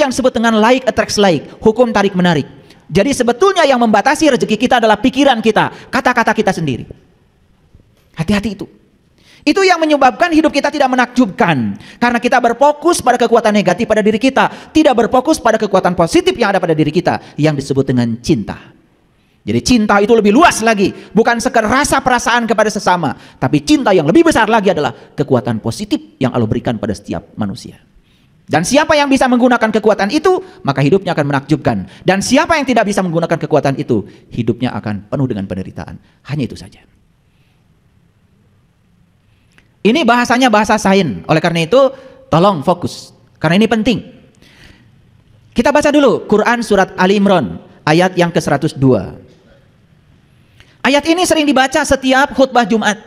yang disebut dengan like attracts like, hukum tarik menarik. Jadi sebetulnya yang membatasi rezeki kita adalah pikiran kita, kata-kata kita sendiri. Hati-hati itu. Itu yang menyebabkan hidup kita tidak menakjubkan. Karena kita berfokus pada kekuatan negatif pada diri kita, tidak berfokus pada kekuatan positif yang ada pada diri kita, yang disebut dengan cinta. Jadi cinta itu lebih luas lagi, bukan sekedar rasa perasaan kepada sesama, tapi cinta yang lebih besar lagi adalah kekuatan positif yang Allah berikan pada setiap manusia. Dan siapa yang bisa menggunakan kekuatan itu, maka hidupnya akan menakjubkan. Dan siapa yang tidak bisa menggunakan kekuatan itu, hidupnya akan penuh dengan penderitaan. Hanya itu saja. Ini bahasanya bahasa sains. Oleh karena itu, tolong fokus. Karena ini penting. Kita baca dulu Quran surat Ali Imran ayat yang ke-102. Ayat ini sering dibaca setiap khutbah Jumat.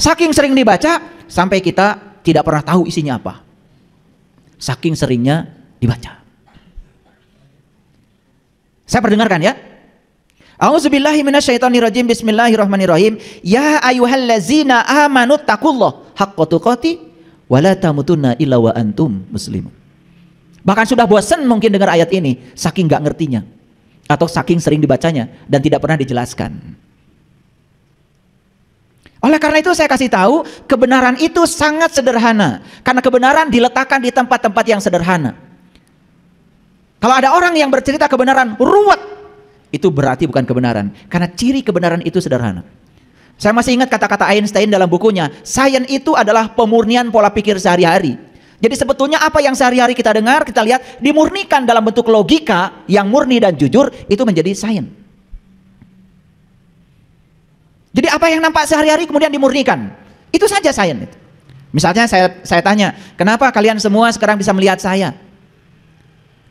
Saking sering dibaca sampai kita tidak pernah tahu isinya apa. Saking seringnya dibaca. Saya perdengarkan ya. A'udzubillahi minasyaitonirrajim. Bismillahirrahmanirrahim. Ya ayyuhallazina amanu taqullaha haqqa tuqatih wa la tamutunna illa wa antum muslimun. Bahkan sudah bosan mungkin dengar ayat ini, saking nggak ngertinya atau saking sering dibacanya dan tidak pernah dijelaskan. Oleh karena itu saya kasih tahu, kebenaran itu sangat sederhana. Karena kebenaran diletakkan di tempat-tempat yang sederhana. Kalau ada orang yang bercerita kebenaran ruwet, itu berarti bukan kebenaran. Karena ciri kebenaran itu sederhana. Saya masih ingat kata-kata Einstein dalam bukunya, sains itu adalah pemurnian pola pikir sehari-hari. Jadi sebetulnya apa yang sehari-hari kita dengar, kita lihat, dimurnikan dalam bentuk logika yang murni dan jujur, itu menjadi sains. Jadi apa yang nampak sehari-hari kemudian dimurnikan. Itu saja sains. Misalnya saya tanya, kenapa kalian semua sekarang bisa melihat saya?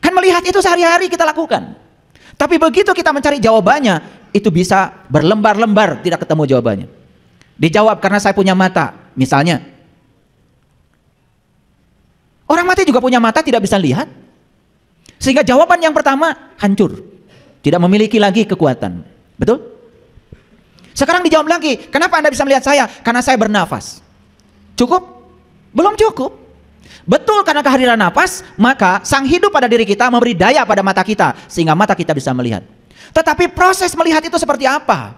Kan melihat itu sehari-hari kita lakukan. Tapi begitu kita mencari jawabannya, itu bisa berlembar-lembar tidak ketemu jawabannya. Dijawab karena saya punya mata, misalnya. Orang mati juga punya mata, tidak bisa lihat. Sehingga jawaban yang pertama hancur. Tidak memiliki lagi kekuatan. Betul? Sekarang dijawab lagi, kenapa Anda bisa melihat saya? Karena saya bernafas. Cukup? Belum cukup. Betul, karena kehadiran nafas, maka sang hidup pada diri kita memberi daya pada mata kita, sehingga mata kita bisa melihat. Tetapi proses melihat itu seperti apa?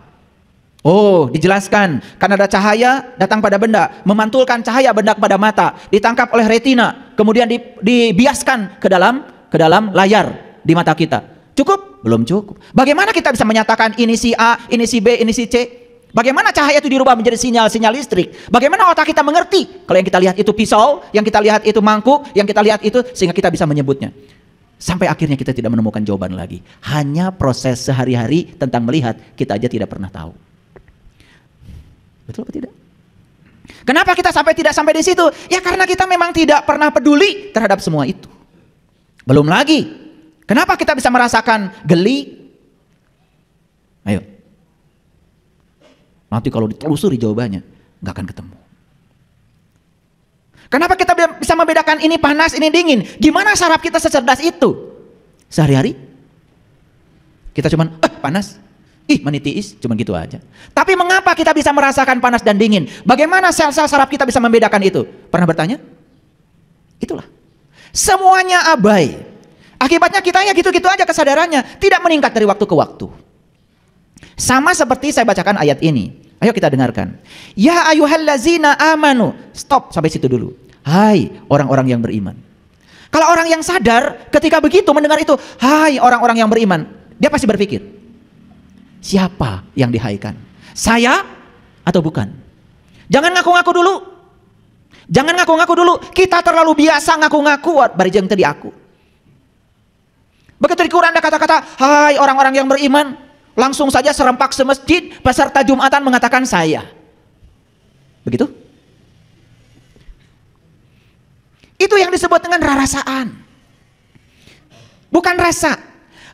Oh, dijelaskan, karena ada cahaya datang pada benda, memantulkan cahaya benda kepada mata, ditangkap oleh retina, kemudian dibiaskan ke dalam layar di mata kita. Cukup? Belum cukup. Bagaimana kita bisa menyatakan ini si A, ini si B, ini si C? Bagaimana cahaya itu dirubah menjadi sinyal-sinyal listrik? Bagaimana otak kita mengerti? Kalau yang kita lihat itu pisau, yang kita lihat itu mangkuk, yang kita lihat itu, sehingga kita bisa menyebutnya. Sampai akhirnya kita tidak menemukan jawaban lagi. Hanya proses sehari-hari tentang melihat, kita aja tidak pernah tahu. Betul atau tidak? Kenapa kita tidak sampai di situ? Ya karena kita memang tidak pernah peduli terhadap semua itu. Belum lagi, kenapa kita bisa merasakan geli? Ayo. Nanti kalau ditelusuri jawabannya, nggak akan ketemu. Kenapa kita bisa membedakan ini panas, ini dingin? Gimana saraf kita secerdas itu? Sehari-hari kita cuman panas, menitiis, cuman gitu aja. Tapi mengapa kita bisa merasakan panas dan dingin? Bagaimana sel-sel saraf kita bisa membedakan itu? Pernah bertanya? Itulah. Semuanya abai. Akibatnya kita ya gitu-gitu aja kesadarannya, tidak meningkat dari waktu ke waktu. Sama seperti saya bacakan ayat ini. Ayo kita dengarkan. Ya ayyuhallazina amanu. Stop sampai situ dulu. Hai orang-orang yang beriman. Kalau orang yang sadar ketika begitu mendengar itu, hai orang-orang yang beriman, dia pasti berpikir, siapa yang dihaikan? Saya atau bukan? Jangan ngaku-ngaku dulu. Jangan ngaku-ngaku dulu. Kita terlalu biasa ngaku-ngaku barijeng tadi aku. Begitu di Quran ada kata-kata, hai orang-orang yang beriman, langsung saja serempak semasjid peserta Jumatan mengatakan saya. Begitu? Itu yang disebut dengan rarasaan. Bukan rasa.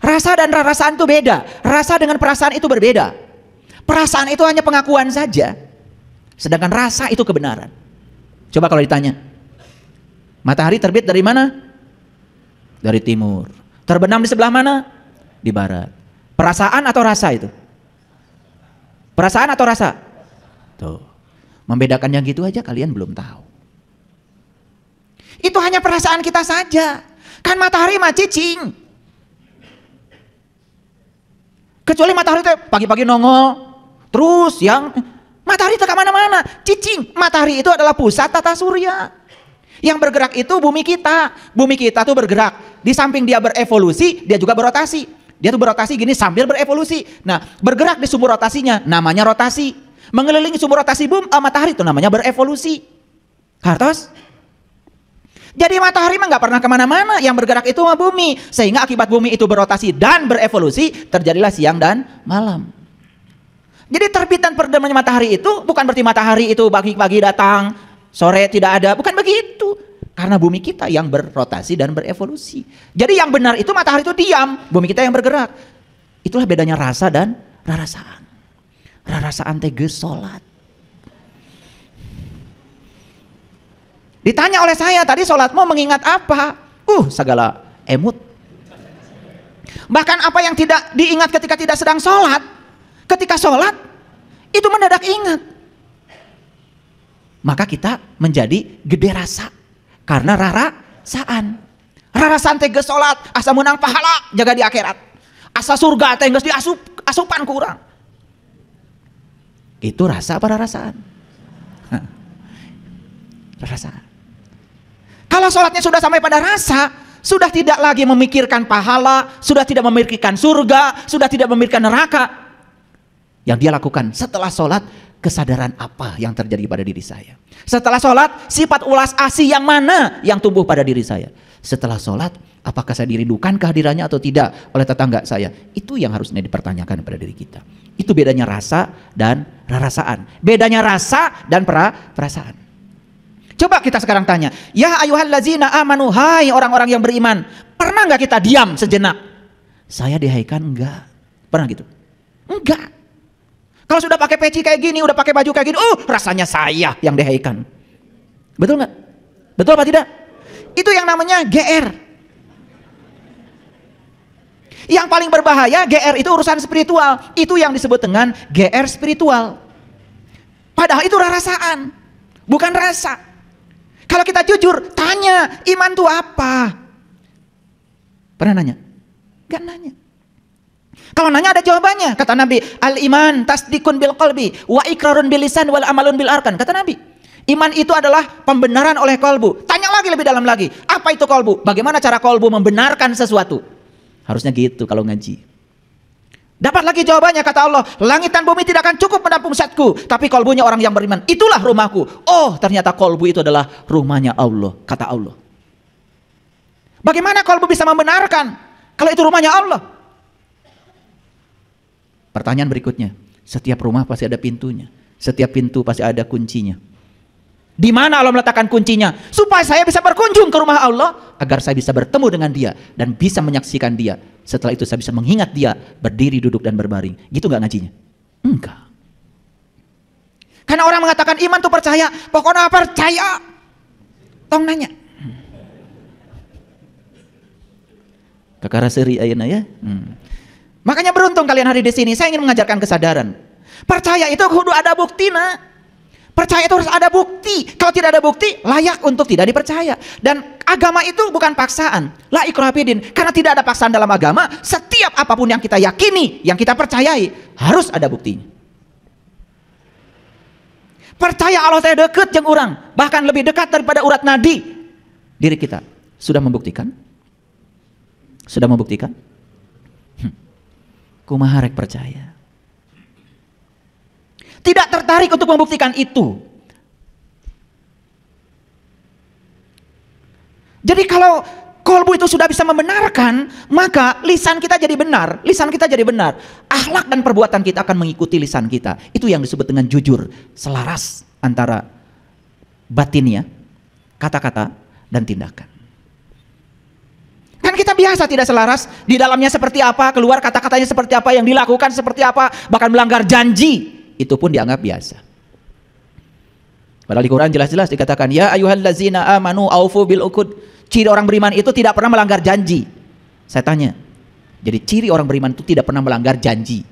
Rasa dan rarasaan itu beda. Rasa dengan perasaan itu berbeda. Perasaan itu hanya pengakuan saja. Sedangkan rasa itu kebenaran. Coba kalau ditanya, matahari terbit dari mana? Dari timur. Terbenam di sebelah mana? Di barat. Perasaan atau rasa itu? Perasaan atau rasa? Tuh. Membedakannya gitu aja kalian belum tahu. Itu hanya perasaan kita saja. Kan matahari mah cicing. Kecuali matahari itu pagi-pagi nongol, terus yang matahari itu kemana-mana, cicing. Matahari itu adalah pusat tata surya. Yang bergerak itu bumi kita. Bumi kita tuh bergerak. Di samping dia berevolusi, dia juga berotasi. Dia tuh berotasi gini sambil berevolusi. Nah, bergerak di sumber rotasinya namanya rotasi. Mengelilingi sumber rotasi matahari itu namanya berevolusi. Hartos? Jadi matahari mah nggak pernah kemana-mana. Yang bergerak itu mah bumi. Sehingga akibat bumi itu berotasi dan berevolusi, terjadilah siang dan malam. Jadi terbit dan terbenamnya matahari itu bukan berarti matahari itu pagi-pagi datang, sore tidak ada. Bukan begitu. Karena bumi kita yang berotasi dan berevolusi. Jadi yang benar itu matahari itu diam, bumi kita yang bergerak. Itulah bedanya rasa dan rarasaan. Rarasaan teges sholat. Ditanya oleh saya tadi, sholatmu mengingat apa? Segala emut. Bahkan apa yang tidak diingat ketika tidak sedang sholat, ketika sholat itu mendadak ingat. Maka kita menjadi gede rasa karena rarasaan. Rarasaan teges sholat, asa menang pahala jaga di akhirat. Asa surga teges di asupan kurang. Itu rasa apa rarasaan? Rarasaan. Kalau sholatnya sudah sampai pada rasa, sudah tidak lagi memikirkan pahala, sudah tidak memikirkan surga, sudah tidak memikirkan neraka. Yang dia lakukan setelah sholat, kesadaran apa yang terjadi pada diri saya. Setelah sholat, sifat ulas asih yang mana yang tumbuh pada diri saya. Setelah sholat, apakah saya dirindukan kehadirannya atau tidak oleh tetangga saya. Itu yang harusnya dipertanyakan pada diri kita. Itu bedanya rasa dan rarasaan. Bedanya rasa dan perasaan. Coba kita sekarang tanya, ya ayyuhallazina amanu, hai orang-orang yang beriman, pernah nggak kita diam sejenak? Saya dihaikan enggak? Pernah gitu? Enggak. Kalau sudah pakai peci kayak gini, udah pakai baju kayak gini, rasanya saya yang dihaikan. Betul nggak? Betul apa tidak? Itu yang namanya GR. Yang paling berbahaya GR itu urusan spiritual. Itu yang disebut dengan GR spiritual. Padahal itu rarasaan, bukan rasa. Kalau kita jujur, tanya, iman itu apa? Pernah nanya? Gak nanya. Kalau nanya ada jawabannya. Kata Nabi, al-iman tasdikun bil qalbi wa ikrarun bil lisan wal amalun bil arkan. Kata Nabi, iman itu adalah pembenaran oleh kolbu. Tanya lagi lebih dalam lagi, apa itu kolbu? Bagaimana cara kolbu membenarkan sesuatu? Harusnya gitu kalau ngaji. Dapat lagi jawabannya, kata Allah, langit dan bumi tidak akan cukup menampung zatku, tapi kolbunya orang yang beriman, itulah rumahku. Oh, ternyata kolbu itu adalah rumahnya Allah, kata Allah. Bagaimana kolbu bisa membenarkan kalau itu rumahnya Allah? Pertanyaan berikutnya, setiap rumah pasti ada pintunya, setiap pintu pasti ada kuncinya. Di mana Allah meletakkan kuncinya? Supaya saya bisa berkunjung ke rumah Allah, agar saya bisa bertemu dengan dia dan bisa menyaksikan dia. Setelah itu saya bisa mengingat dia berdiri, duduk dan berbaring. Gitu nggak ngajinya? Enggak. Karena orang mengatakan iman tuh percaya, pokoknya percaya. Tong nanya. Kakara seri ayeuna ya. Makanya beruntung kalian hari di sini. Saya ingin mengajarkan kesadaran. Percaya itu kudu ada buktina. Percaya itu harus ada bukti. Kalau tidak ada bukti, layak untuk tidak dipercaya. Dan agama itu bukan paksaan. La ikraha fid din. Karena tidak ada paksaan dalam agama. Setiap apapun yang kita yakini, yang kita percayai, harus ada buktinya. Percaya Allah teh deket jeung urang, bahkan lebih dekat daripada urat nadi. Diri kita sudah membuktikan? Sudah membuktikan? Kumaha rek percaya? Tidak tertarik untuk membuktikan itu. Jadi kalau kolbu itu sudah bisa membenarkan, maka lisan kita jadi benar. Lisan kita jadi benar. Akhlak dan perbuatan kita akan mengikuti lisan kita. Itu yang disebut dengan jujur. Selaras antara batinnya, kata-kata, dan tindakan. Kan kita biasa tidak selaras. Di dalamnya seperti apa, keluar kata-katanya seperti apa, yang dilakukan seperti apa, bahkan melanggar janji. Itu pun dianggap biasa. Padahal di Quran jelas-jelas dikatakan, ya ayyuhallazina amanu aufu bil uqud. Ciri orang beriman itu tidak pernah melanggar janji. Saya tanya, jadi ciri orang beriman itu tidak pernah melanggar janji.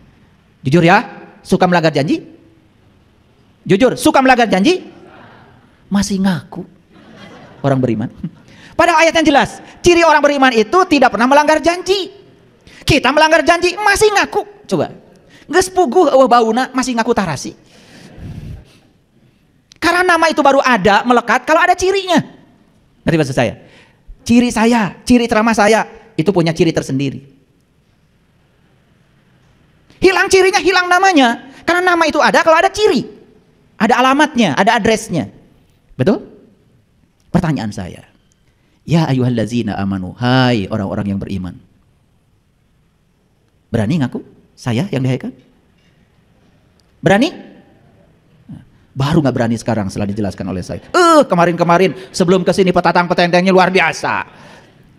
Jujur ya, suka melanggar janji? Jujur, suka melanggar janji? Masih ngaku orang beriman. Pada ayat yang jelas, ciri orang beriman itu tidak pernah melanggar janji. Kita melanggar janji masih ngaku. Coba, geus puguh bauna masih ngaku tarasi. Karena nama itu baru ada melekat kalau ada cirinya. Ngerti maksud saya? Ciri ceramah saya itu punya ciri tersendiri. Hilang cirinya, hilang namanya. Karena nama itu ada kalau ada ciri, ada alamatnya, ada addressnya. Betul? Pertanyaan saya, ya ayyuhallazina amanu, hai orang-orang yang beriman, berani ngaku saya yang dihaikan? Berani? Baru nggak berani sekarang setelah dijelaskan oleh saya. Kemarin-kemarin sebelum kesini petatang-petentengnya luar biasa.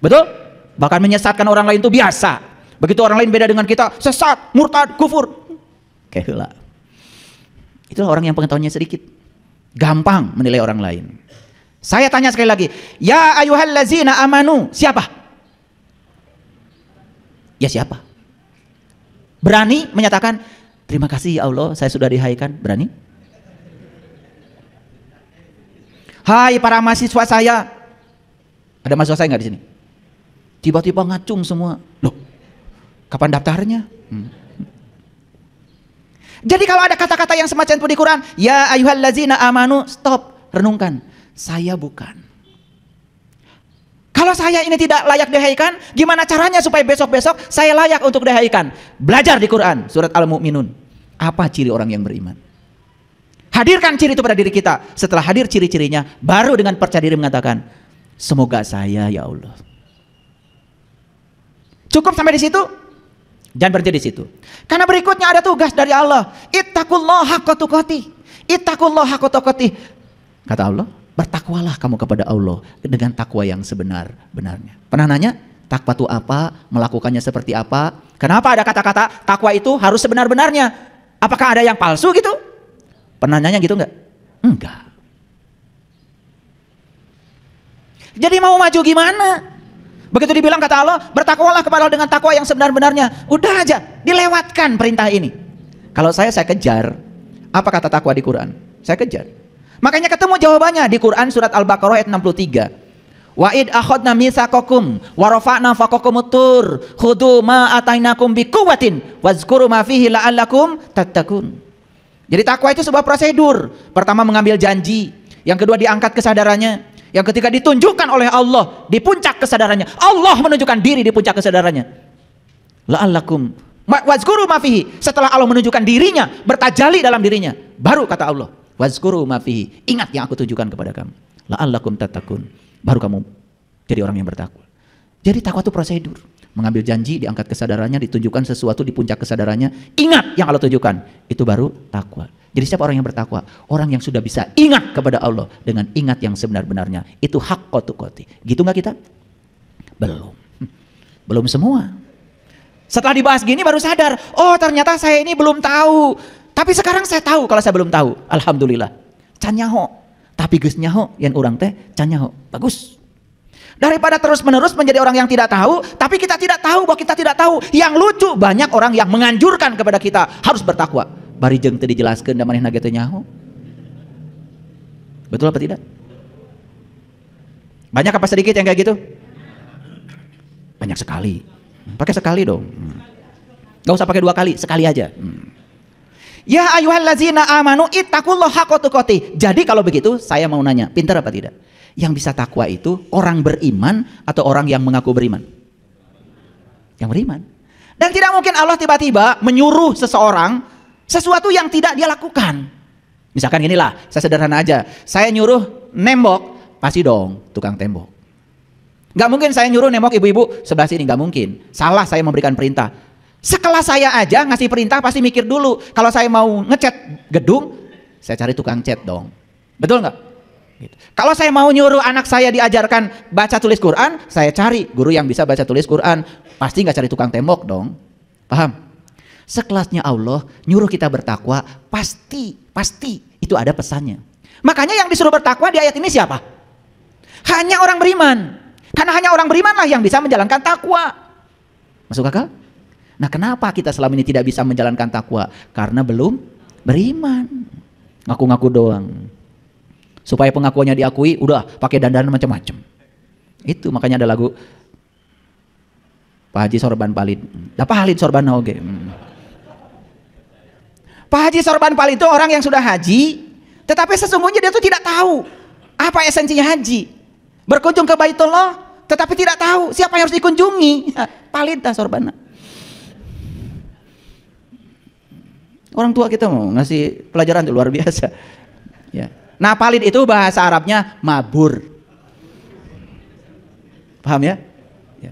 Betul? Bahkan menyesatkan orang lain itu biasa. Begitu orang lain beda dengan kita, sesat, murtad, kufur. Kehela. Itulah orang yang pengetahuannya sedikit. Gampang menilai orang lain. Saya tanya sekali lagi, ya ayyuhallazina amanu, siapa? Ya siapa? Berani menyatakan, terima kasih ya Allah, saya sudah dihaikan. Berani? Hai para mahasiswa saya. Ada mahasiswa saya nggak di sini? Tiba-tiba ngacung semua. Loh, kapan daftarnya? Jadi kalau ada kata-kata yang semacam itu di Quran, ya ayyuhallazina amanu, stop, renungkan. Saya bukan. Kalau saya ini tidak layak dihaikan, gimana caranya supaya besok-besok saya layak untuk dihaikan? Belajar di Quran, surat Al-Mu'minun. Apa ciri orang yang beriman? Hadirkan ciri itu pada diri kita. Setelah hadir ciri-cirinya, baru dengan percaya diri mengatakan, semoga saya ya Allah. Cukup sampai di situ? Jangan berhenti di situ. Karena berikutnya ada tugas dari Allah. Ittaqullaha haqqa tuqatih. Ittaqullaha haqqa tuqatih. Kata Allah, bertakwalah kamu kepada Allah dengan takwa yang sebenar-benarnya. Pernah nanya, takwa itu apa? Melakukannya seperti apa? Kenapa ada kata-kata takwa itu harus sebenar-benarnya? Apakah ada yang palsu gitu? Pernah nanya gitu enggak? Enggak. Jadi mau maju gimana? Begitu dibilang kata Allah, bertakwalah kepada Allah dengan takwa yang sebenar-benarnya. Udah aja, dilewatkan perintah ini. Kalau saya kejar. Apa kata takwa di Quran? Saya kejar. Makanya ketemu jawabannya di Quran surat Al-Baqarah ayat 63. Wa id akhadna mitsaqakum wa rafa'na fawqakumut tur khudhu ma atainakum biquwwatin wazkuru ma fihi la'allakum tattaqun. Jadi takwa itu sebuah prosedur. Pertama mengambil janji, yang kedua diangkat kesadarannya, yang ketiga ditunjukkan oleh Allah di puncak kesadarannya. Allah menunjukkan diri di puncak kesadarannya. La'allakum wazkuru ma fihi. Setelah Allah menunjukkan dirinya, bertajali dalam dirinya, baru kata Allah, wazkuru ma fihi. Ingat yang aku tunjukkan kepada kamu. La'allakum tattaqun. Baru kamu jadi orang yang bertakwa. Jadi takwa itu prosedur. Mengambil janji, diangkat kesadarannya, ditunjukkan sesuatu di puncak kesadarannya. Ingat yang Allah tunjukkan. Itu baru takwa. Jadi siapa orang yang bertakwa? Orang yang sudah bisa ingat kepada Allah dengan ingat yang sebenar-benarnya. Itu haqqa tuqatih. Gitu nggak kita? Belum. Belum semua. Setelah dibahas gini baru sadar, oh ternyata saya ini belum tahu. Tapi sekarang saya tahu kalau saya belum tahu. Alhamdulillah. Can nyaho. Tapi geus nyaho yang urang teh can nyaho. Bagus. Daripada terus-menerus menjadi orang yang tidak tahu, tapi kita tidak tahu bahwa kita tidak tahu. Yang lucu, banyak orang yang menganjurkan kepada kita harus bertakwa. Bari jeung teu dijelaskeun da manehna ge teu nyaho. Betul apa tidak? Banyak apa sedikit yang kayak gitu? Banyak sekali. Pakai sekali dong. Gak usah pakai 2 kali, sekali aja. Ya ayyuhallazina amanu ittaqullaha haqqa tuqatih. Jadi kalau begitu saya mau nanya, pintar apa tidak? Yang bisa takwa itu orang beriman atau orang yang mengaku beriman? Yang beriman. Dan tidak mungkin Allah tiba-tiba menyuruh seseorang sesuatu yang tidak dia lakukan. Misalkan inilah, saya sederhana aja. Saya nyuruh nembok, pasti dong tukang tembok. Gak mungkin saya nyuruh nembok ibu-ibu sebelah sini, gak mungkin. Salah saya memberikan perintah. Sekelas saya aja ngasih perintah pasti mikir dulu. Kalau saya mau ngecat gedung, saya cari tukang cat dong. Betul nggak? Gitu. Kalau saya mau nyuruh anak saya diajarkan baca tulis Quran, saya cari guru yang bisa baca tulis Quran. Pasti nggak cari tukang tembok dong. Paham? Sekelasnya Allah nyuruh kita bertakwa, pasti itu ada pesannya. Makanya yang disuruh bertakwa di ayat ini siapa? Hanya orang beriman. Karena hanya orang beriman lah yang bisa menjalankan takwa. Masuk akal? Nah, kenapa kita selama ini tidak bisa menjalankan takwa? Karena belum beriman. Ngaku-ngaku doang. Supaya pengakuannya diakui, udah pakai dandanan macam-macam. Itu makanya ada lagu Pak Haji Sorban Palid. Dapat halid sorban oge. Pak Haji Sorban Palid itu orang yang sudah haji, tetapi sesungguhnya dia itu tidak tahu apa esensinya haji. Berkunjung ke Baitullah, tetapi tidak tahu siapa yang harus dikunjungi. Palid dah sorban. Orang tua kita mau ngasih pelajaran luar biasa. Ya. Nah, palid itu bahasa Arabnya mabur. Paham ya? Ya.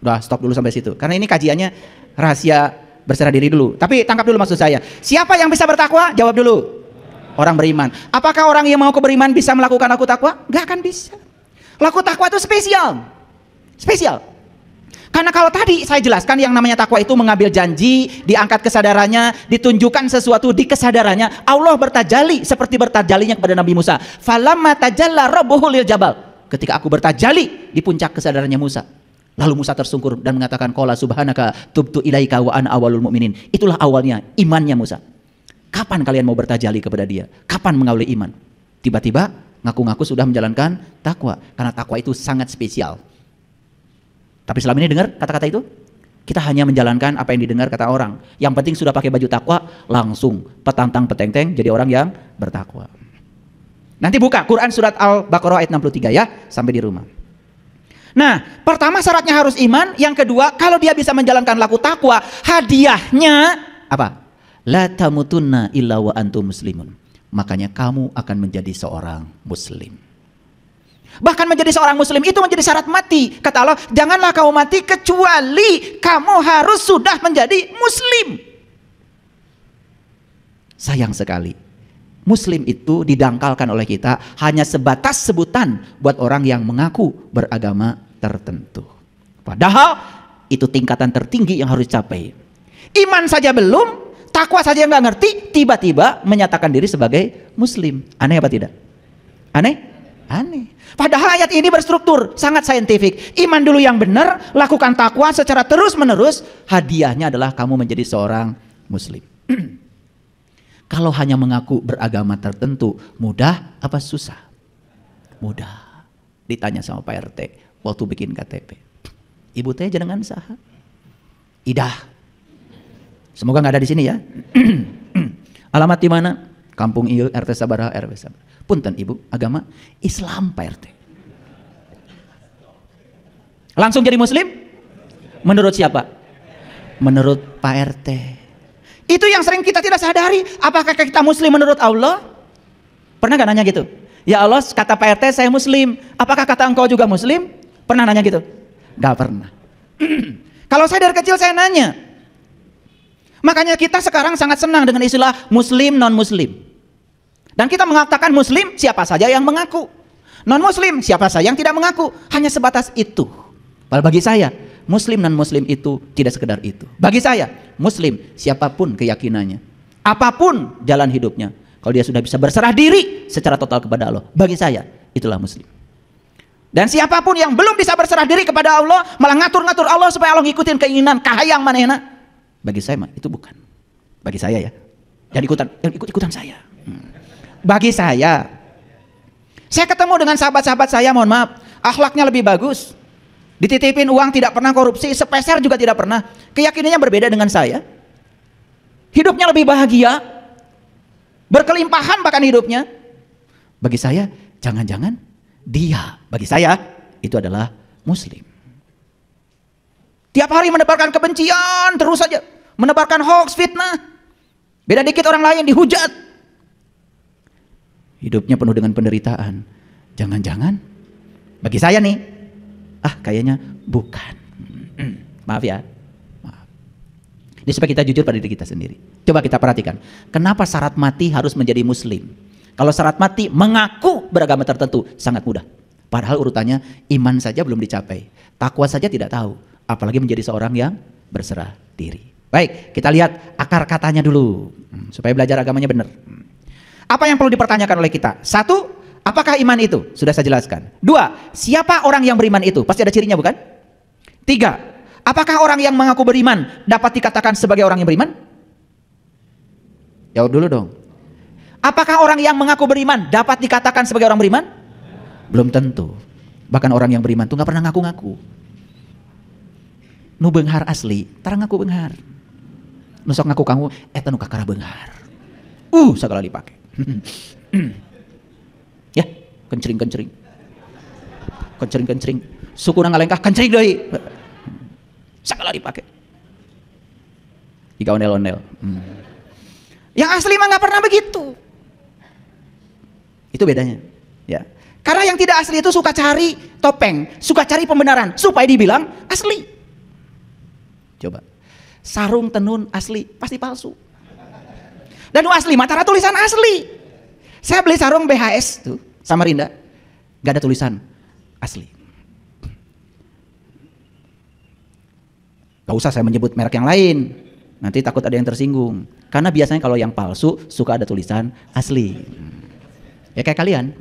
Udah stop dulu sampai situ. Karena ini kajiannya rahasia berserah diri dulu. Tapi tangkap dulu maksud saya. Siapa yang bisa bertakwa? Jawab dulu. Orang beriman. Apakah orang yang mau beriman bisa melakukan laku takwa? Gak akan bisa. Laku takwa itu spesial. Spesial. Karena kalau tadi saya jelaskan yang namanya takwa itu mengambil janji, diangkat kesadarannya, ditunjukkan sesuatu di kesadarannya. Allah bertajali seperti bertajalinya kepada Nabi Musa. Falamma tajalla rabbuhu lil jabal. Ketika aku bertajali di puncak kesadarannya Musa. Lalu Musa tersungkur dan mengatakan qala subhanaka tubtu ilaika wa ana awwalul mu'minin. Itulah awalnya imannya Musa. Kapan kalian mau bertajali kepada dia? Kapan mengawali iman? Tiba-tiba ngaku-ngaku sudah menjalankan takwa. Karena takwa itu sangat spesial. Tapi selama ini dengar kata-kata itu? Kita hanya menjalankan apa yang didengar kata orang. Yang penting sudah pakai baju takwa, langsung petantang petenteng jadi orang yang bertakwa. Nanti buka Quran surat Al-Baqarah ayat 63 ya, sampai di rumah. Nah, pertama syaratnya harus iman. Yang kedua, kalau dia bisa menjalankan laku takwa, hadiahnya apa? La tamutunna illa wa antum muslimun. Makanya kamu akan menjadi seorang muslim. Bahkan menjadi seorang muslim itu menjadi syarat mati. Kata Allah, janganlah kamu mati kecuali kamu harus sudah menjadi muslim. Sayang sekali, muslim itu didangkalkan oleh kita hanya sebatas sebutan buat orang yang mengaku beragama tertentu. Padahal itu tingkatan tertinggi yang harus dicapai. Iman saja belum, takwa saja nggak ngerti, tiba-tiba menyatakan diri sebagai muslim. Aneh apa tidak? Aneh? Aneh. Padahal ayat ini berstruktur, sangat saintifik. Iman dulu yang benar, lakukan takwa secara terus-menerus, hadiahnya adalah kamu menjadi seorang muslim. Kalau hanya mengaku beragama tertentu, mudah apa susah? Mudah. Ditanya sama Pak RT waktu bikin KTP. Ibu teh jenengan saha? Idah. Semoga nggak ada di sini ya. Alamat di mana? Kampung ieu RT sabaraha RW sabaraha. Punten ibu, agama Islam Pak RT. Langsung jadi muslim? Menurut siapa? Menurut Pak RT. Itu yang sering kita tidak sadari. Apakah kita muslim menurut Allah? Pernah gak nanya gitu? Ya Allah, kata Pak RT saya muslim. Apakah kata engkau juga muslim? Pernah nanya gitu? Gak pernah. Kalau saya dari kecil saya nanya. Makanya kita sekarang sangat senang dengan istilah muslim non muslim. Dan kita mengatakan muslim siapa saja yang mengaku. Non muslim siapa saja yang tidak mengaku. Hanya sebatas itu. Padahal bagi saya muslim non muslim itu tidak sekedar itu. Bagi saya muslim siapapun keyakinannya, apapun jalan hidupnya, kalau dia sudah bisa berserah diri secara total kepada Allah, bagi saya itulah muslim. Dan siapapun yang belum bisa berserah diri kepada Allah, malah ngatur-ngatur Allah supaya Allah ngikutin keinginan kahayang manehna, bagi saya itu bukan. Bagi saya ya, jangan ikut-ikutan saya. Bagi saya ketemu dengan sahabat-sahabat saya, mohon maaf, akhlaknya lebih bagus, dititipin uang tidak pernah korupsi, sepeser juga tidak pernah, keyakinannya berbeda dengan saya, hidupnya lebih bahagia, berkelimpahan bahkan hidupnya. Bagi saya, jangan-jangan dia, bagi saya itu adalah muslim. Tiap hari menebarkan kebencian terus saja, menebarkan hoax, fitnah, beda dikit orang lain dihujat. Hidupnya penuh dengan penderitaan. Jangan-jangan bagi saya nih, kayaknya bukan. Maaf ya, maaf. Ini supaya kita jujur pada diri kita sendiri. Coba kita perhatikan, kenapa syarat mati harus menjadi muslim? Kalau syarat mati mengaku beragama tertentu sangat mudah. Padahal urutannya iman saja belum dicapai, takwa saja tidak tahu, apalagi menjadi seorang yang berserah diri. Baik, kita lihat akar katanya dulu supaya belajar agamanya benar. Apa yang perlu dipertanyakan oleh kita? Satu, apakah iman itu? Sudah saya jelaskan. Dua, siapa orang yang beriman itu? Pasti ada cirinya bukan? Tiga, apakah orang yang mengaku beriman dapat dikatakan sebagai orang yang beriman? Jawab dulu dong. Apakah orang yang mengaku beriman dapat dikatakan sebagai orang beriman? Belum tentu. Bahkan orang yang beriman tuh nggak pernah ngaku-ngaku. Nu beunghar asli, tara ngaku beunghar. Nu sok ngaku kamu, eta nu kakara beunghar. Sagala dipake. Ya, kencring. Kencring. Sukuna ngalengkah kencring deui. Sagala dipake. Jika ondel-ondel. Yang asli mah nggak pernah begitu. Itu bedanya. Ya. Karena yang tidak asli itu suka cari topeng, suka cari pembenaran supaya dibilang asli. Coba. Sarung tenun asli pasti palsu. Dan asli mata tulisan asli. Saya beli sarung BHS tuh Samarinda, gak ada tulisan asli. Gak usah saya menyebut merek yang lain, nanti takut ada yang tersinggung. Karena biasanya kalau yang palsu suka ada tulisan asli. Ya kayak kalian.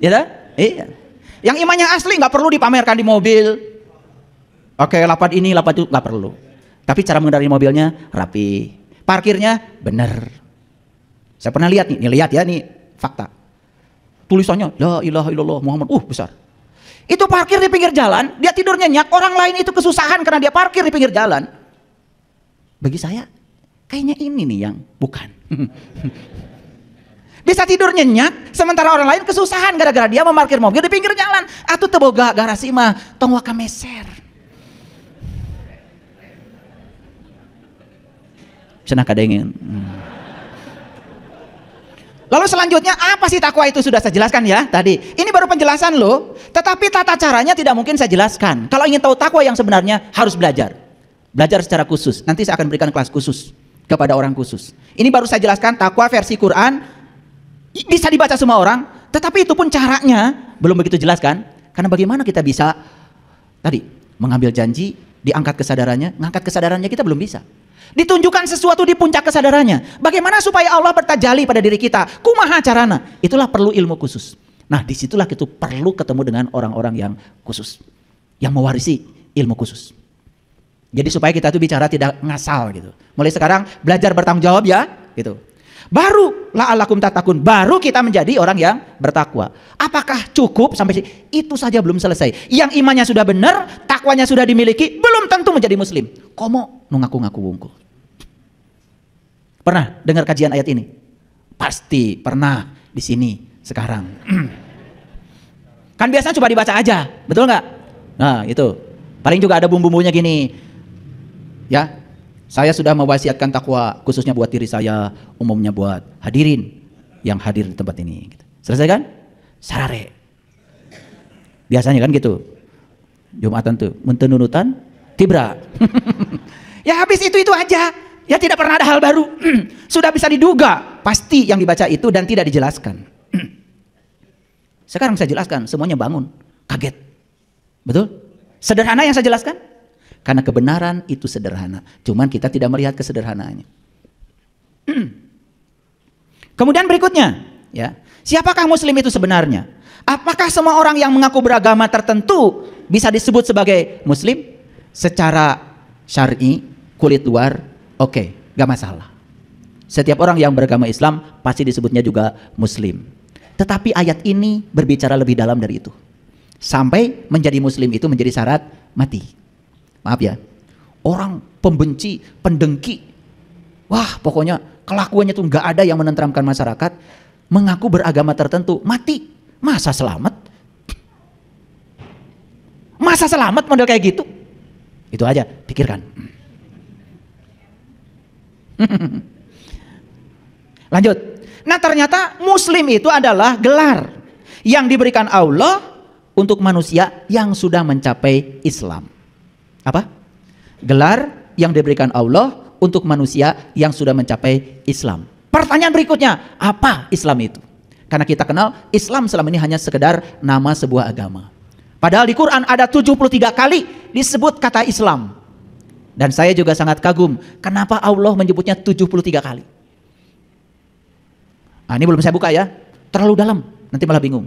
Ya dah? Iya. Yang imannya asli nggak perlu dipamerkan di mobil. Oke, lapat ini, lapat itu nggak perlu. Tapi cara mengendarai mobilnya rapi, parkirnya bener. Saya pernah lihat nih lihat ya nih fakta. Tulisannya La ilaha illallah Muhammad besar. Itu parkir di pinggir jalan, dia tidur nyenyak, orang lain itu kesusahan karena dia parkir di pinggir jalan. Bagi saya kayaknya ini nih yang bukan. Bisa tidur nyenyak, sementara orang lain kesusahan gara-gara dia memarkir mobil di pinggir jalan. Atuh teu boga garasi mah tong waka meser. Cenah kadengin. Lalu selanjutnya apa sih takwa itu sudah saya jelaskan ya tadi. Ini baru penjelasan loh. Tetapi tata caranya tidak mungkin saya jelaskan. Kalau ingin tahu takwa yang sebenarnya harus belajar. Belajar secara khusus. Nanti saya akan berikan kelas khusus kepada orang khusus. Ini baru saya jelaskan takwa versi Quran. Bisa dibaca semua orang. Tetapi itu pun caranya belum begitu jelas kan. Karena bagaimana kita bisa tadi mengambil janji, diangkat kesadarannya. Ngangkat kesadarannya kita belum bisa. Ditunjukkan sesuatu di puncak kesadarannya. Bagaimana supaya Allah bertajali pada diri kita? Kumaha carana? Itulah perlu ilmu khusus. Nah disitulah kita perlu ketemu dengan orang-orang yang khusus. Yang mewarisi ilmu khusus. Jadi supaya kita tuh bicara tidak ngasal gitu. Mulai sekarang belajar bertanggung jawab ya gitu. Baru la'allakum tattaqun, baru kita menjadi orang yang bertakwa. Apakah cukup sampai itu saja belum selesai? Yang imannya sudah benar, takwanya sudah dimiliki, belum tentu menjadi muslim. Komo nu ngaku-ngaku wungkul. Pernah dengar kajian ayat ini? Pasti pernah di sini sekarang. Kan biasanya coba dibaca aja, betul nggak? Nah itu paling juga ada bumbu-bumbunya gini, ya. Saya sudah mewasiatkan takwa khususnya buat diri saya, umumnya buat hadirin yang hadir di tempat ini. Selesai kan? Sarare. Biasanya kan gitu. Jumatan tuh, mentenunutan, tibra. Ya habis itu aja. Ya tidak pernah ada hal baru. Sudah bisa diduga pasti yang dibaca itu dan tidak dijelaskan. Sekarang saya jelaskan, semuanya bangun, kaget. Betul? Sederhana yang saya jelaskan? Karena kebenaran itu sederhana, cuman kita tidak melihat kesederhanaannya. Kemudian berikutnya, ya, siapakah muslim itu sebenarnya? Apakah semua orang yang mengaku beragama tertentu bisa disebut sebagai muslim? Secara syar'i, kulit luar, oke, gak masalah. Setiap orang yang beragama Islam pasti disebutnya juga muslim. Tetapi ayat ini berbicara lebih dalam dari itu. Sampai menjadi muslim itu menjadi syarat mati. Maaf ya, orang pembenci, pendengki, wah pokoknya kelakuannya tuh nggak ada yang menenteramkan masyarakat, mengaku beragama tertentu, mati, masa selamat? Masa selamat model kayak gitu? Itu aja, pikirkan. Lanjut. Nah ternyata muslim itu adalah gelar yang diberikan Allah untuk manusia yang sudah mencapai Islam. Apa? Gelar yang diberikan Allah untuk manusia yang sudah mencapai Islam. Pertanyaan berikutnya, apa Islam itu? Karena kita kenal Islam selama ini hanya sekedar nama sebuah agama. Padahal di Quran ada 73 kali disebut kata Islam. Dan saya juga sangat kagum, kenapa Allah menyebutnya 73 kali. Nah, ini belum saya buka ya, terlalu dalam, nanti malah bingung.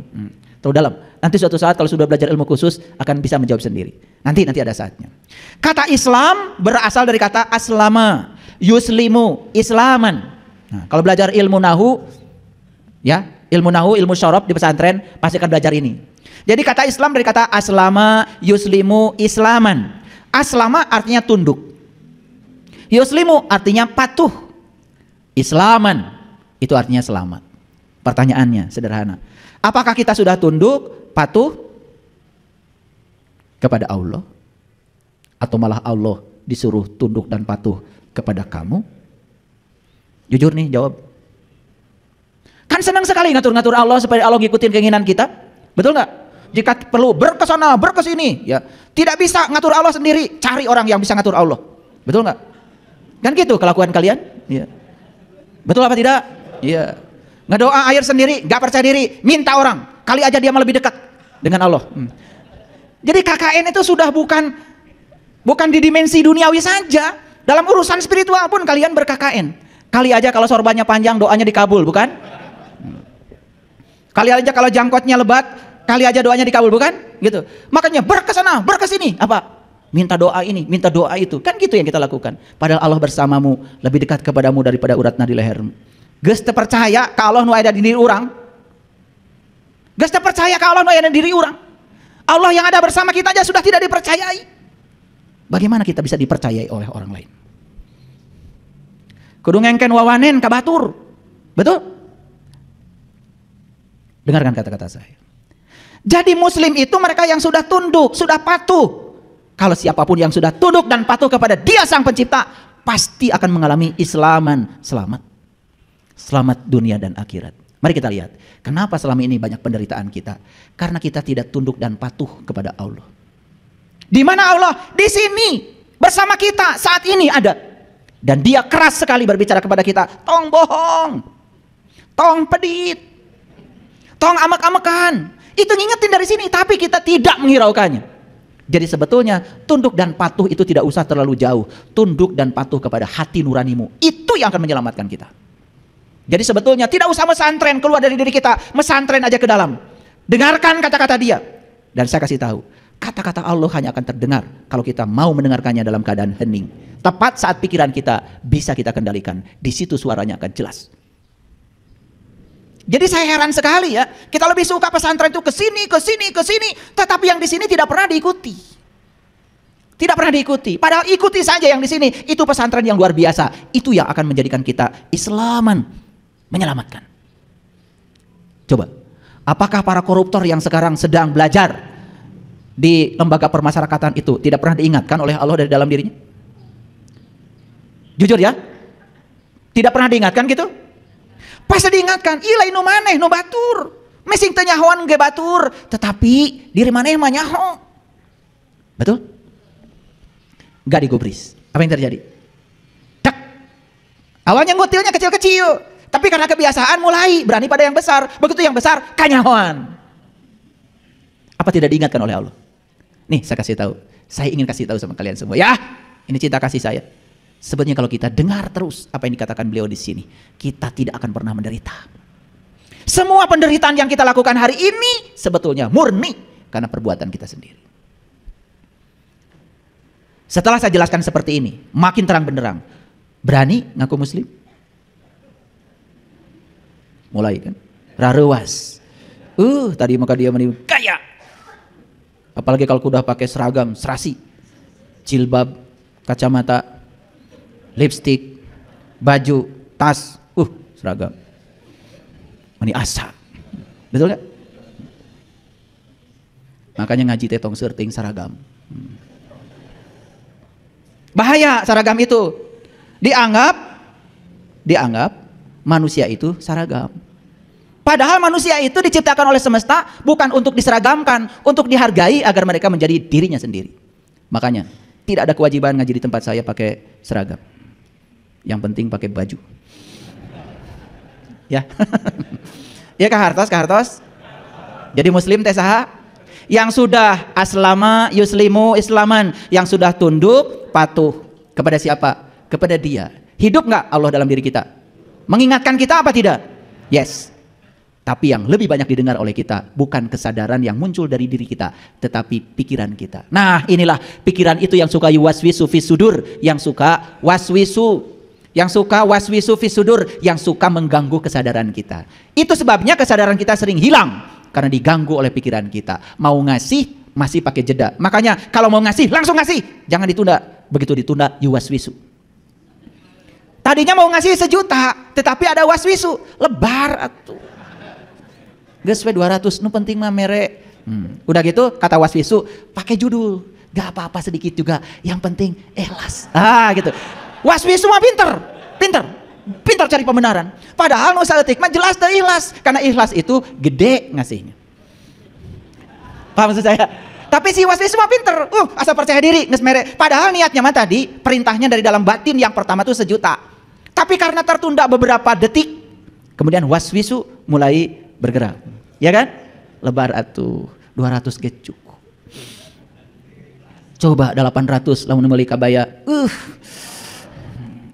Terlalu dalam. Nanti suatu saat kalau sudah belajar ilmu khusus akan bisa menjawab sendiri. Nanti ada saatnya. Kata Islam berasal dari kata aslama, yuslimu, islaman. Nah, kalau belajar ilmu nahu, Ya, ilmu nahu, ilmu syarab di pesantren pasti akan belajar ini. Jadi kata Islam dari kata aslama yuslimu islaman. Aslama artinya tunduk. Yuslimu artinya patuh. Islaman itu artinya selamat. Pertanyaannya sederhana. Apakah kita sudah tunduk, patuh kepada Allah? Atau malah Allah disuruh tunduk dan patuh kepada kamu? Jujur nih jawab. Kan senang sekali ngatur-ngatur Allah supaya Allah ngikutin keinginan kita. Betul nggak? Jika perlu berkesana, berkesini, ya tidak bisa ngatur Allah sendiri, cari orang yang bisa ngatur Allah. Betul nggak? Kan gitu kelakuan kalian? Ya. Betul apa tidak? Iya. Ngedoa air sendiri, nggak percaya diri, minta orang, kali aja dia malah lebih dekat dengan Allah. Jadi KKN itu sudah bukan di dimensi duniawi saja, dalam urusan spiritual pun kalian ber-KKN. Kali aja kalau sorbannya panjang, doanya dikabul, bukan? Kali aja kalau jangkotnya lebat, kali aja doanya dikabul, bukan? Gitu. Makanya berkesana, berkesini, apa? Minta doa ini, minta doa itu. Kan gitu yang kita lakukan. Padahal Allah bersamamu, lebih dekat kepadamu daripada urat nadi lehermu. Geus teu percaya ka Allah nu aya di diri urang. Geus teu percaya ka Allah nu aya di diri urang. Allah yang ada bersama kita aja sudah tidak dipercayai. Bagaimana kita bisa dipercayai oleh orang lain? Kudu ngengken wawanen ka batur. Betul? Dengarkan kata-kata saya. Jadi muslim itu mereka yang sudah tunduk, sudah patuh. Kalau siapapun yang sudah tunduk dan patuh kepada Dia Sang Pencipta, pasti akan mengalami islaman, selamat. Selamat dunia dan akhirat. Mari kita lihat, kenapa selama ini banyak penderitaan kita? Karena kita tidak tunduk dan patuh kepada Allah. Di mana Allah? Di sini, bersama kita saat ini ada. Dan Dia keras sekali berbicara kepada kita, tong bohong, tong pedit, tong amek-amekan. Itu ngingetin dari sini, tapi kita tidak menghiraukannya. Jadi sebetulnya tunduk dan patuh itu tidak usah terlalu jauh. Tunduk dan patuh kepada hati nuranimu, itu yang akan menyelamatkan kita. Jadi sebetulnya tidak usah mesantren keluar dari diri kita, mesantren aja ke dalam. Dengarkan kata-kata Dia. Dan saya kasih tahu, kata-kata Allah hanya akan terdengar kalau kita mau mendengarkannya dalam keadaan hening. Tepat saat pikiran kita bisa kita kendalikan, di situ suaranya akan jelas. Jadi saya heran sekali ya, kita lebih suka pesantren itu ke sini, tetapi yang di sini tidak pernah diikuti. Tidak pernah diikuti. Padahal ikuti saja yang di sini, itu pesantren yang luar biasa. Itu yang akan menjadikan kita Islaman, menyelamatkan. Coba, apakah para koruptor yang sekarang sedang belajar di lembaga permasyarakatan itu tidak pernah diingatkan oleh Allah dari dalam dirinya? Jujur ya, tidak pernah diingatkan gitu? Pasti diingatkan, ilai nu maneh nu batur, mesing teu nyahoan ge batur, tetapi diri maneh mah nyaho. Betul? Gak digubris. Apa yang terjadi? Tak. Awalnya ngutilnya kecil-kecil, tapi karena kebiasaan mulai berani pada yang besar. Begitu yang besar kanyahoan. Apa tidak diingatkan oleh Allah? Nih saya kasih tahu. Saya ingin kasih tahu sama kalian semua. Ya, ini cinta kasih saya. Sebetulnya kalau kita dengar terus apa yang dikatakan beliau di sini, kita tidak akan pernah menderita. Semua penderitaan yang kita lakukan hari ini sebetulnya murni karena perbuatan kita sendiri. Setelah saya jelaskan seperti ini, makin terang benderang. Berani ngaku muslim? Mulai kan? Rarewas. Tadi maka dia menipu kaya. Apalagi kalau udah pakai seragam, serasi, jilbab, kacamata, lipstick, baju, tas, seragam. Mani asa. Betul gak? Makanya ngaji tetong serting seragam. Bahaya seragam itu. Dianggap manusia itu seragam. Padahal manusia itu diciptakan oleh semesta bukan untuk diseragamkan, untuk dihargai agar mereka menjadi dirinya sendiri. Makanya tidak ada kewajiban ngaji di tempat saya pakai seragam. Yang penting pakai baju. Ya. Ya Kak Hartos. Jadi muslim teh saha? Yang sudah aslama yuslimu islaman, yang sudah tunduk patuh kepada siapa? Kepada Dia. Hidup nggak Allah dalam diri kita? Mengingatkan kita apa tidak? Yes. Tapi yang lebih banyak didengar oleh kita bukan kesadaran yang muncul dari diri kita, tetapi pikiran kita. Nah, inilah pikiran itu yang suka waswisu fi sudur, yang suka waswisu, Yang suka waswisu fisudur, yang suka mengganggu kesadaran kita. Itu sebabnya kesadaran kita sering hilang karena diganggu oleh pikiran kita. Mau ngasih masih pakai jeda. Makanya kalau mau ngasih langsung ngasih, jangan ditunda. Begitu ditunda, you waswisu. Tadinya mau ngasih 1 juta, tetapi ada waswisu, lebar atuh. Geus we 200, nu penting mah mere. Udah gitu kata waswisu pakai judul, gak apa-apa sedikit juga, yang penting ikhlas. Gitu. Waswisu mah pinter cari pembenaran. Padahal nu saeutik mah jelas teu ikhlas, karena ikhlas itu gede ngasihnya. Paham maksud saya? Tapi si waswisu mah pinter, asal percaya diri, geus mere. Padahal niatnya mah tadi perintahnya dari dalam batin yang pertama tuh 1 juta. Tapi karena tertunda beberapa detik, kemudian waswisu mulai bergerak. Ya kan? Lebar atuh, 200 ge cukup. Coba 800 lamun meuli kabaya.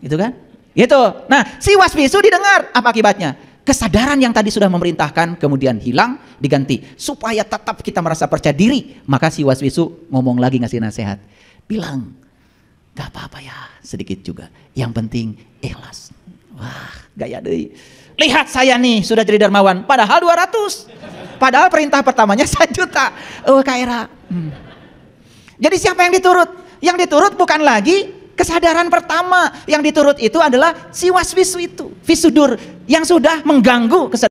Gitu kan? Gitu. Nah, si waswisu didengar, apa akibatnya? Kesadaran yang tadi sudah memerintahkan kemudian hilang, diganti. Supaya tetap kita merasa percaya diri, maka si waswisu ngomong lagi, ngasih nasihat. Bilang, gak apa-apa ya, sedikit juga. Yang penting ikhlas. Wah, gaya deui. Lihat saya nih sudah jadi dermawan, padahal 200. Padahal perintah pertamanya 1 juta. Kaira. Jadi siapa yang diturut? Yang diturut bukan lagi kesadaran pertama. Yang diturut itu adalah si waswisu itu, fisudur, yang sudah mengganggu kesadaran.